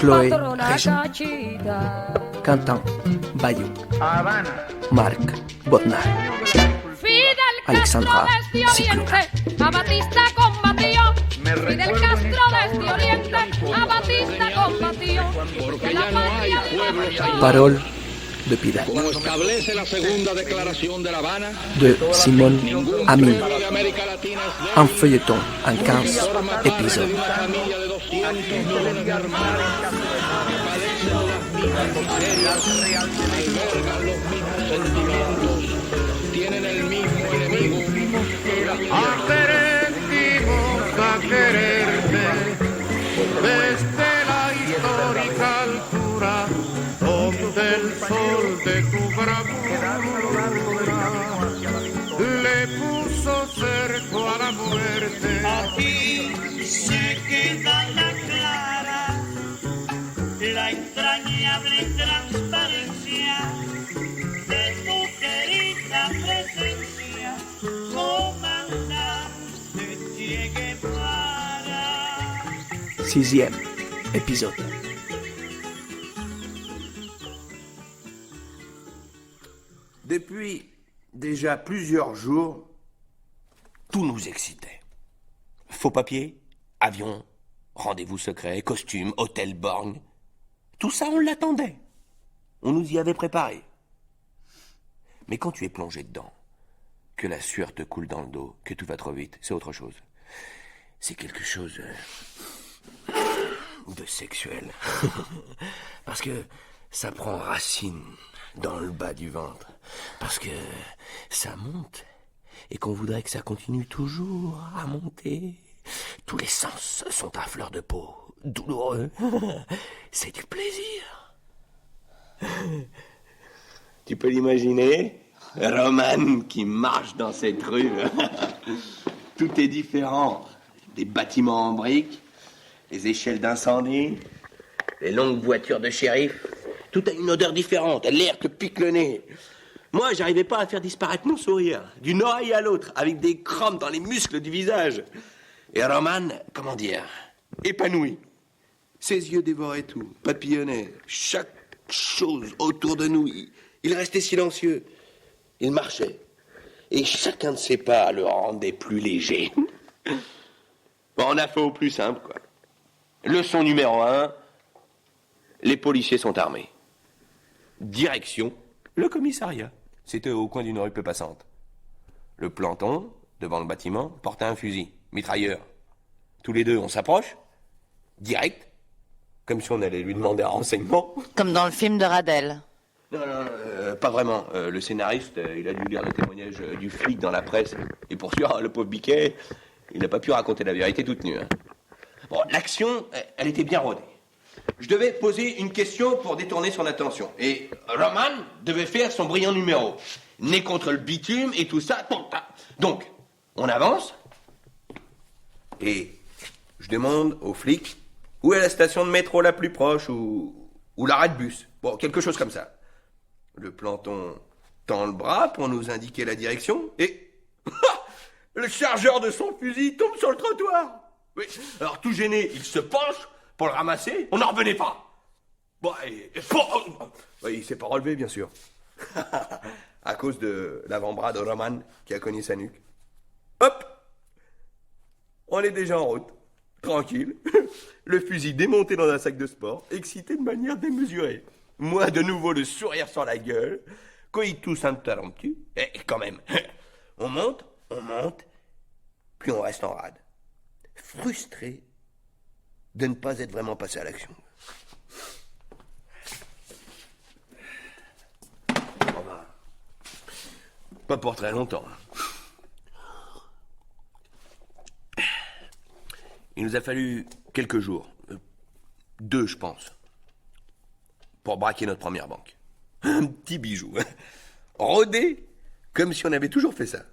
Chloé Réjean, Quentin Bayou, Marc Bodnar, Alexandra Cicluna. A Batista combatió, Fidel Castro desde Oriente, a Batista combatió, que la patria de Parole de Piedad, Como establece la segunda declaración de La Habana, de Simone Amin. pueblo de América Latina es Un feuilleton en 15 épisodes. una familia de 200 millones de hermanos que padecen las mismas miserias, albergan los mismos sentimientos, tienen el mismo enemigo. Aprendimos a quererte desde la histórica altura donde el sol de tu bravura le puso cerco a la muerte. Aquí se queda la clara, la entrañable transparencia de tu querida presencia, comandante Che Guevara. 6e épisode. Depuis déjà plusieurs jours, tout nous excitait. Faux papiers, avion, rendez-vous secret, costume, hôtel borgne. Tout ça, on l'attendait. On nous y avait préparé. Mais quand tu es plongé dedans, que la sueur te coule dans le dos, que tout va trop vite, c'est autre chose. C'est quelque chose de sexuel. Parce que ça prend racine dans le bas du ventre. Parce que ça monte et qu'on voudrait que ça continue toujours à monter. Tous les sens sont à fleur de peau, douloureux. C'est du plaisir. Tu peux l'imaginer, Roman qui marche dans cette rue. Tout est différent. Des bâtiments en briques, les échelles d'incendie, les longues voitures de shérif. Tout a une odeur différente, l'air te pique le nez. Moi, j'arrivais pas à faire disparaître mon sourire, d'une oreille à l'autre, avec des crampes dans les muscles du visage. Et Roman, comment dire, épanoui. Ses yeux dévoraient tout, papillonnaient. Chaque chose autour de nous, il restait silencieux. Il marchait. Et chacun de ses pas le rendait plus léger. Bon, on a fait au plus simple, quoi. Leçon numéro 1, les policiers sont armés. Direction, le commissariat. C'était au coin d'une rue peu passante. Le planton, devant le bâtiment, portait un fusil, mitrailleur. Tous les deux, on s'approche, direct, comme si on allait lui demander un renseignement. Comme dans le film de Radel. Non, pas vraiment. Le scénariste, il a dû lire le témoignage du flic dans la presse. Et pour sûr, le pauvre Biquet, il n'a pas pu raconter la vérité toute nue. Hein. Bon, l'action, elle était bien rodée. Je devais poser une question pour détourner son attention. Et Roman devait faire son brillant numéro. Né contre le bitume et tout ça. Donc, on avance. Et je demande au flic où est la station de métro la plus proche ou l'arrêt de bus. Bon, quelque chose comme ça. Le planton tend le bras pour nous indiquer la direction et... le chargeur de son fusil tombe sur le trottoir. Oui. Alors tout gêné, il se penche pour le ramasser. On n'en revenait pas. Bon, il s'est pas relevé, bien sûr. À cause de l'avant-bras de Roman qui a cogné sa nuque. Hop, on est déjà en route. Tranquille. Le fusil démonté dans un sac de sport, excité de manière démesurée. Moi, de nouveau, le sourire sur la gueule. Coitus interrompu. Et quand même, on monte, puis on reste en rade. Frustré de ne pas être vraiment passé à l'action. Pas pour très longtemps. Il nous a fallu quelques jours. 2, je pense. Pour braquer notre première banque. Un petit bijou. Rodé, comme si on avait toujours fait ça.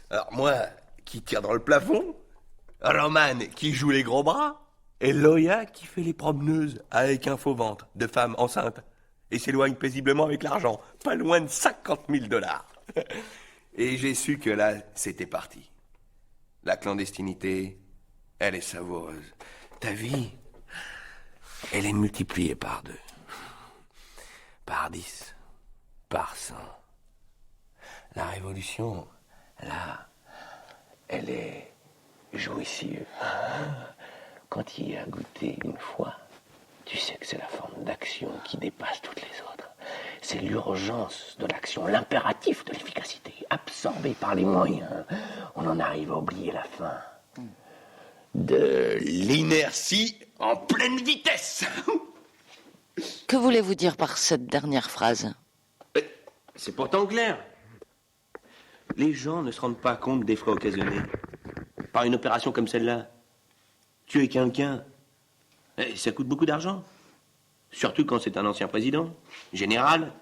Alors moi, qui tire dans le plafond, Roman qui joue les gros bras, et Loya qui fait les promeneuses avec un faux ventre de femme enceinte et s'éloigne paisiblement avec l'argent, pas loin de 50 000 $. Et j'ai su que là, c'était parti. La clandestinité, elle est savoureuse. Ta vie, elle est multipliée par 2, par 10, par 100. La révolution, là, elle est jouissive. Quand il y a goûté une fois, tu sais que c'est la forme d'action qui dépasse toutes les autres. C'est l'urgence de l'action, l'impératif de l'efficacité, absorbé par les moyens. On en arrive à oublier la fin. De l'inertie en pleine vitesse. Que voulez-vous dire par cette dernière phrase? C'est pourtant clair. Les gens ne se rendent pas compte des frais occasionnés par une opération comme celle-là. Tuer quelqu'un, ça coûte beaucoup d'argent. Surtout quand c'est un ancien président, général,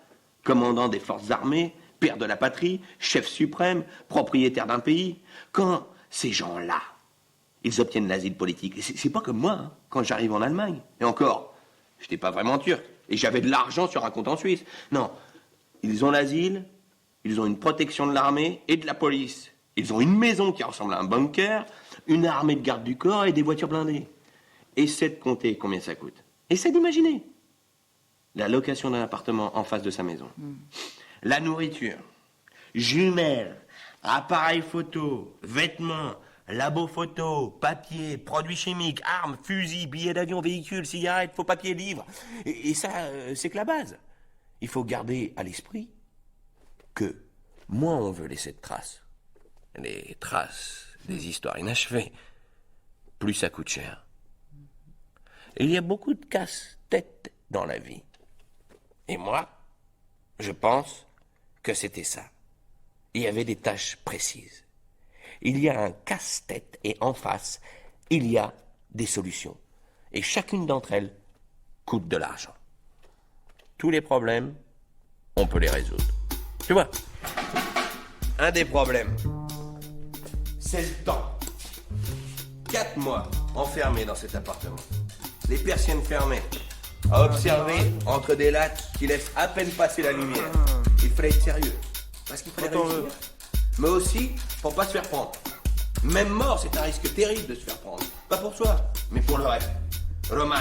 commandant des forces armées, père de la patrie, chef suprême, propriétaire d'un pays. Quand ces gens-là, ils obtiennent l'asile politique, c'est pas comme moi, hein, quand j'arrive en Allemagne. Et encore, je n'étais pas vraiment turc, et j'avais de l'argent sur un compte en Suisse. Non, ils ont l'asile, ils ont une protection de l'armée et de la police. Ils ont une maison qui ressemble à un bunker, une armée de gardes du corps et des voitures blindées. Essaie de compter combien ça coûte. Essaie d'imaginer. La location d'un appartement en face de sa maison. La nourriture, jumelles, appareils photo, vêtements, labo photo, papier, produits chimiques, armes, fusils, billets d'avion, véhicules, cigarettes, faux papiers, livres. Et ça, c'est que la base. Il faut garder à l'esprit que moins on veut laisser de traces, les traces des histoires inachevées, plus ça coûte cher. Il y a beaucoup de casse-tête dans la vie. Et moi, je pense que c'était ça. Il y avait des tâches précises. Il y a un casse-tête et en face, il y a des solutions. Et chacune d'entre elles coûte de l'argent. Tous les problèmes, on peut les résoudre. Tu vois, un des problèmes, c'est le temps. 4 mois enfermé dans cet appartement. Les persiennes fermées, à observer entre des lattes qui laissent à peine passer la lumière. Il fallait être sérieux, parce qu'il fallait réussir. Mais aussi pour pas se faire prendre. Même mort, c'est un risque terrible de se faire prendre. Pas pour soi, mais pour le reste. Roman,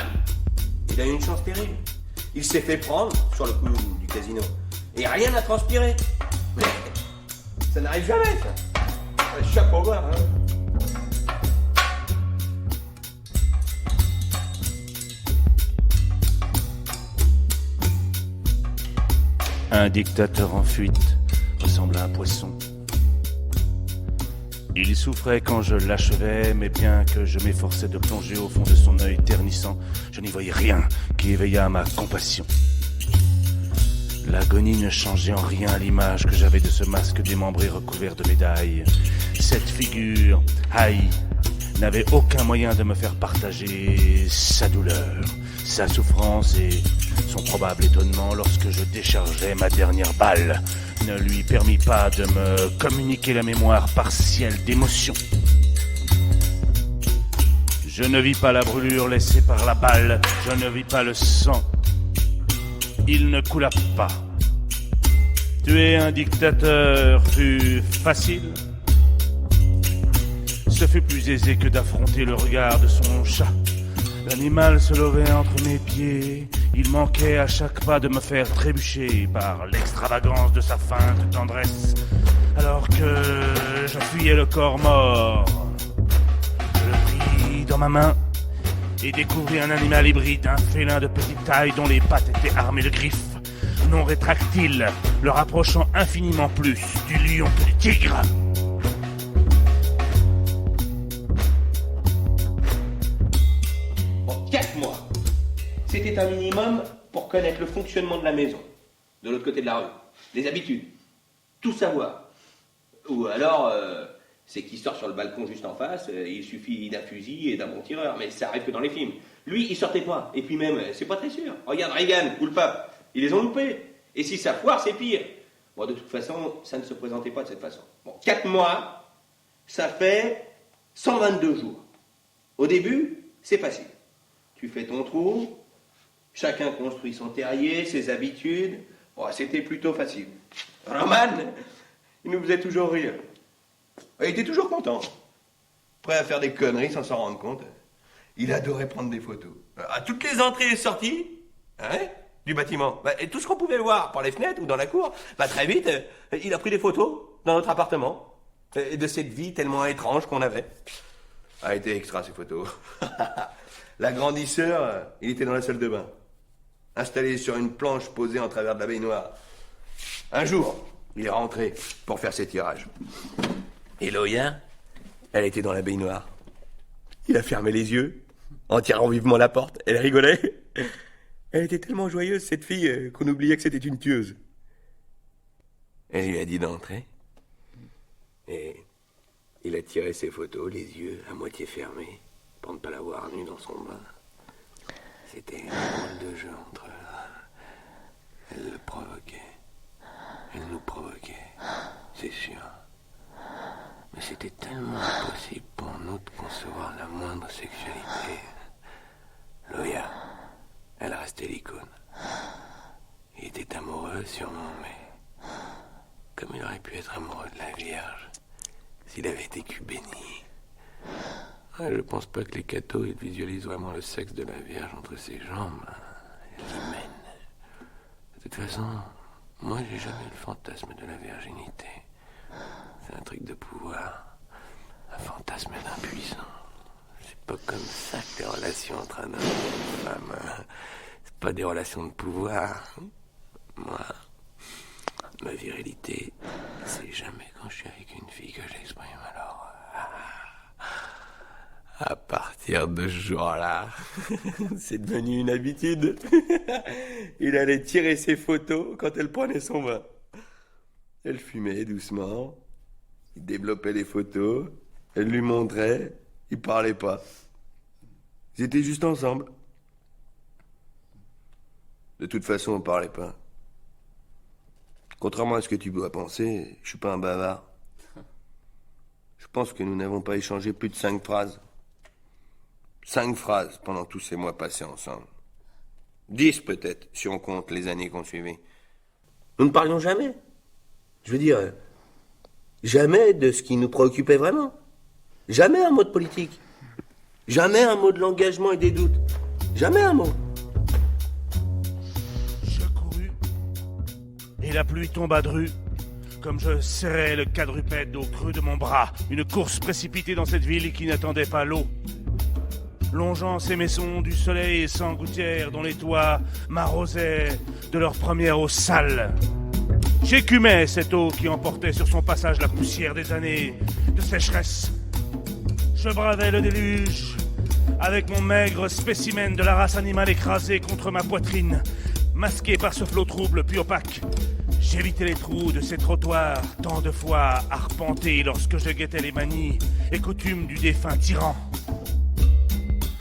il a eu une chance terrible. Il s'est fait prendre sur le coup du casino. Et rien n'a transpiré. Mais ça n'arrive jamais, ça. Chapeau bas, hein. Un dictateur en fuite ressemble à un poisson. Il souffrait quand je l'achevais, mais bien que je m'efforçais de plonger au fond de son œil ternissant, je n'y voyais rien qui éveillât ma compassion. L'agonie ne changeait en rien l'image que j'avais de ce masque démembré recouvert de médailles. Cette figure, haïe, n'avait aucun moyen de me faire partager sa douleur, sa souffrance et son probable étonnement lorsque je déchargeais ma dernière balle ne lui permit pas de me communiquer la mémoire partielle d'émotion. Je ne vis pas la brûlure laissée par la balle, je ne vis pas le sang. Il ne coula pas. Tuer un dictateur fut facile. Ce fut plus aisé que d'affronter le regard de son chat. L'animal se levait entre mes pieds. Il manquait à chaque pas de me faire trébucher par l'extravagance de sa feinte tendresse, alors que je fuyais le corps mort. Je le pris dans ma main et découvrit un animal hybride, un félin de petite taille dont les pattes étaient armées de griffes non rétractiles, le rapprochant infiniment plus du lion que du tigre. C'était un minimum pour connaître le fonctionnement de la maison, de l'autre côté de la rue, les habitudes, tout savoir. Ou alors, c'est qu'il sort sur le balcon juste en face, il suffit d'un fusil et d'un bon tireur, mais ça arrive que dans les films. Lui, il sortait pas, et puis même, c'est pas très sûr. Regarde Reagan ou le pape, ils les ont loupés. Et si ça foire, c'est pire. Bon, de toute façon, ça ne se présentait pas de cette façon. Bon, 4 mois, ça fait 122 jours. Au début, c'est facile. Tu fais ton trou, chacun construit son terrier, ses habitudes. Bon, c'était plutôt facile. Roman, il nous faisait toujours rire. Il était toujours content. Prêt à faire des conneries sans s'en rendre compte. il adorait prendre des photos. À toutes les entrées et sorties, hein, du bâtiment. Et tout ce qu'on pouvait voir par les fenêtres ou dans la cour, très vite, il a pris des photos dans notre appartement. De cette vie tellement étrange qu'on avait. A été extra, ces photos. L'agrandisseur, il était dans la salle de bain. Installé sur une planche posée en travers de la baignoire. Un jour, il est rentré pour faire ses tirages. Et Loya, elle était dans la baignoire. Il a fermé les yeux, en tirant vivement la porte. Elle rigolait. Elle était tellement joyeuse, cette fille, qu'on oubliait que c'était une tueuse. Elle lui a dit d'entrer. Et il a tiré ses photos, les yeux à moitié fermés, pour ne pas la voir nue dans son bain. C'était un drôle de jeu entre eux. Elle le provoquait. Elle nous provoquait, c'est sûr. Mais c'était tellement impossible pour nous de concevoir la moindre sexualité. Loya, elle restait l'icône. Il était amoureux, sûrement, mais comme il aurait pu être amoureux de la Vierge s'il avait été cul béni. Je pense pas que les cathos ils visualisent vraiment le sexe de la Vierge entre ses jambes. L'hymen. De toute façon, moi j'ai jamais eu le fantasme de la virginité. C'est un truc de pouvoir, un fantasme d'impuissance. C'est pas comme ça que les relations entre un homme et une femme. C'est pas des relations de pouvoir. Moi, ma virilité, c'est jamais quand je suis avec une fille que j'exprime. Alors, à partir de ce jour-là, c'est devenu une habitude. Il allait tirer ses photos quand elle prenait son bain. Elle fumait doucement. Il développait les photos. Elle lui montrait. Ils parlaient pas. Ils étaient juste ensemble. De toute façon, on parlait pas. Contrairement à ce que tu dois penser, je suis pas un bavard. Je pense que nous n'avons pas échangé plus de 5 phrases. 5 phrases pendant tous ces mois passés ensemble. 10 peut-être, si on compte les années qu'on suivait. Nous ne parlions jamais. Je veux dire, jamais de ce qui nous préoccupait vraiment. Jamais un mot de politique. Jamais un mot de l'engagement et des doutes. Jamais un mot. Je courus, et la pluie tomba dru, comme je serrais le quadrupède au creux de mon bras. Une course précipitée dans cette ville qui n'attendait pas l'eau. Longeant ces maisons du soleil sans gouttière dont les toits m'arrosaient de leur première eau sale. J'écumais cette eau qui emportait sur son passage la poussière des années de sécheresse. Je bravais le déluge avec mon maigre spécimen de la race animale écrasé contre ma poitrine, masqué par ce flot trouble puis opaque. J'évitais les trous de ces trottoirs tant de fois arpentés lorsque je guettais les manies et coutumes du défunt tyran.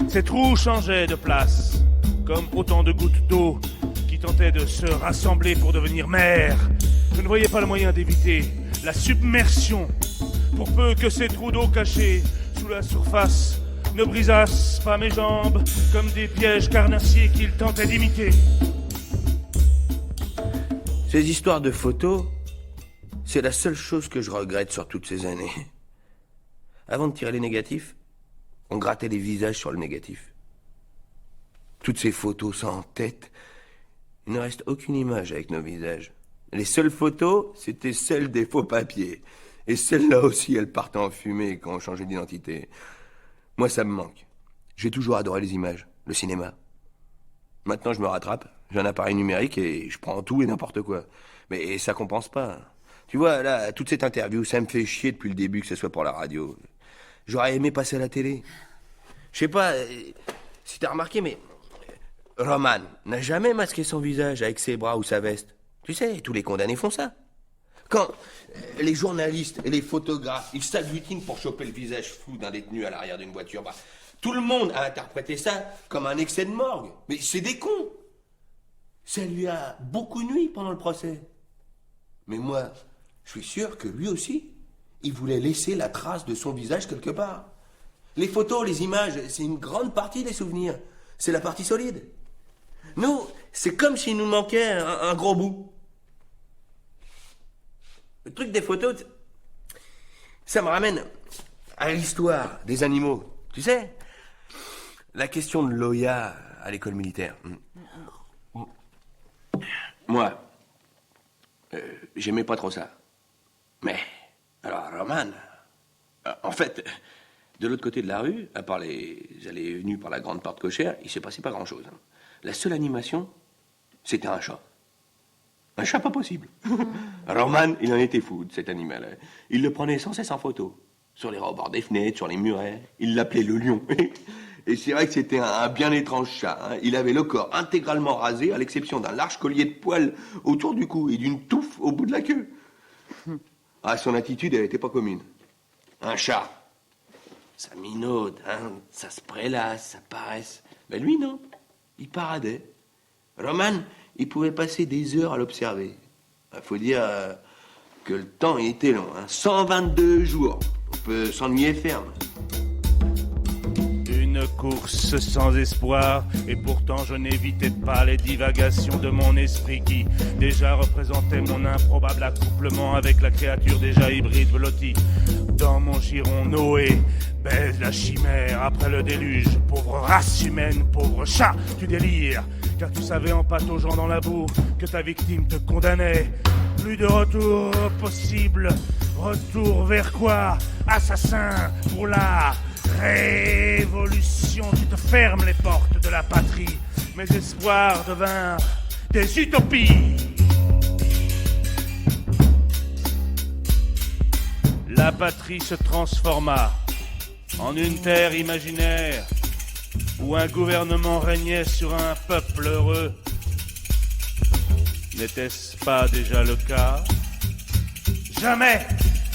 Ces trous changeaient de place, comme autant de gouttes d'eau qui tentaient de se rassembler pour devenir mer. Je ne voyais pas le moyen d'éviter la submersion, pour peu que ces trous d'eau cachés sous la surface ne brisassent pas mes jambes comme des pièges carnassiers qu'ils tentaient d'imiter. Ces histoires de photos, c'est la seule chose que je regrette sur toutes ces années. Avant de tirer les négatifs, on grattait les visages sur le négatif. Toutes ces photos, ça en tête, il ne reste aucune image avec nos visages. Les seules photos, c'était celles des faux papiers. Et celles-là aussi, elles partaient en fumée quand on changeait d'identité. Moi, ça me manque. J'ai toujours adoré les images, le cinéma. Maintenant, je me rattrape. J'ai un appareil numérique et je prends tout et n'importe quoi. Mais ça compense pas. Tu vois, là, toute cette interview, ça me fait chier depuis le début que ce soit pour la radio. J'aurais aimé passer à la télé. Je sais pas si t'as remarqué, mais Roman n'a jamais masqué son visage avec ses bras ou sa veste. Tu sais, tous les condamnés font ça. Quand les journalistes et les photographes, ils s'agglutinent pour choper le visage flou d'un détenu à l'arrière d'une voiture, tout le monde a interprété ça comme un excès de morgue. Mais c'est des cons. Ça lui a beaucoup nui pendant le procès. Mais moi, je suis sûr que lui aussi, il voulait laisser la trace de son visage quelque part. Les photos, les images, c'est une grande partie des souvenirs. C'est la partie solide. Nous, c'est comme s'il nous manquait un gros bout. Le truc des photos, ça me ramène à l'histoire des animaux. Tu sais, La question de Loya à l'école militaire. Moi, j'aimais pas trop ça. Mais, alors, Roman, en fait, de l'autre côté de la rue, à part les allées et venues par la grande porte cochère, il s'est passé pas grand-chose. La seule animation, c'était un chat. Un chat pas possible. Roman, il en était fou de cet animal. Il le prenait sans cesse en photo. Sur les rebords des fenêtres, sur les murets. Il l'appelait le lion. Et c'est vrai que c'était un bien étrange chat. Il avait le corps intégralement rasé, à l'exception d'un large collier de poils autour du cou et d'une touffe au bout de la queue. Ah, son attitude, elle était pas commune. Un chat. Ça minaude, ça se prélasse, ça paresse. Ben lui, non. Il paradait. Roman, il pouvait passer des heures à l'observer. Il faut dire que le temps était long. 122 jours. On peut s'ennuyer ferme. Une course sans espoir, et pourtant je n'évitais pas les divagations de mon esprit qui déjà représentait mon improbable accouplement avec la créature déjà hybride blottie. Dans mon giron, Noé baise la chimère après le déluge. Pauvre race humaine, pauvre chat, tu délires, car tu savais en pataugeant dans la boue que ta victime te condamnait. Plus de retour possible. Retour vers quoi? Assassin pour la révolution. Tu te fermes les portes de la patrie. Mes espoirs devinrent des utopies. La patrie se transforma en une terre imaginaire où un gouvernement régnait sur un peuple heureux. N'était-ce pas déjà le cas? Jamais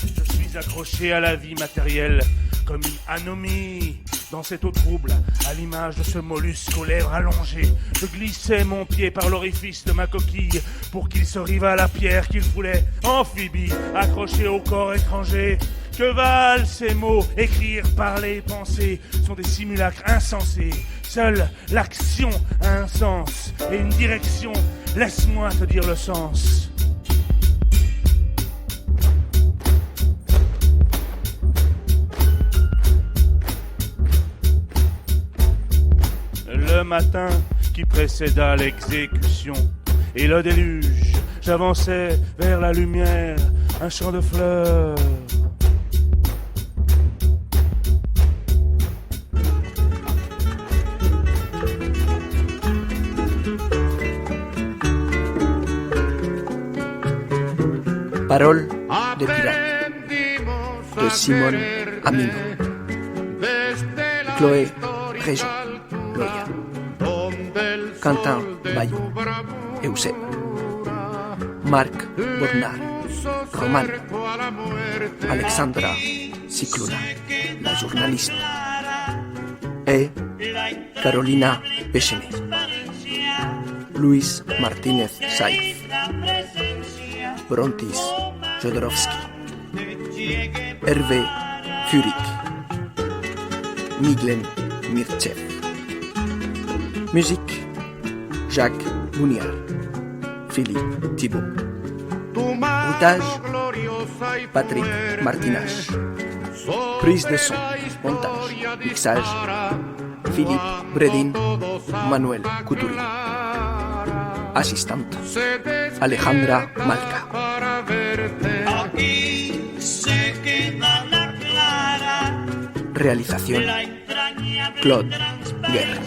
je suis accroché à la vie matérielle comme une anomie dans cette eau trouble, à l'image de ce mollusque aux lèvres allongées. Je glissais mon pied par l'orifice de ma coquille pour qu'il se rive à la pierre qu'il foulait. Amphibie, accroché au corps étranger. Que valent ces mots? Écrire, parler, penser sont des simulacres insensés. Seule l'action a un sens et une direction. Laisse-moi te dire le sens. Le matin qui précéda l'exécution et le déluge, j'avançais vers la lumière, un champ de fleurs. Parole de pirate de Simone Amino. Chloé Réjean Loya. Quentin Bayou Euseb. Marc Bornard Roman. Alexandra Cicluna, la journaliste. Et Carolina Pechenet. Luis Martínez Saiz. Brontis Jodorowsky. Hervé Furik. Miglen Mirchev. Musique Jacques Mouniard. Philippe Thibault. Montage Patrick Martinage. Prise de son, montage, mixage Philippe Bredin, Manuel Couturin. Assistante Alejandra Malca. Realización Claude Guerra.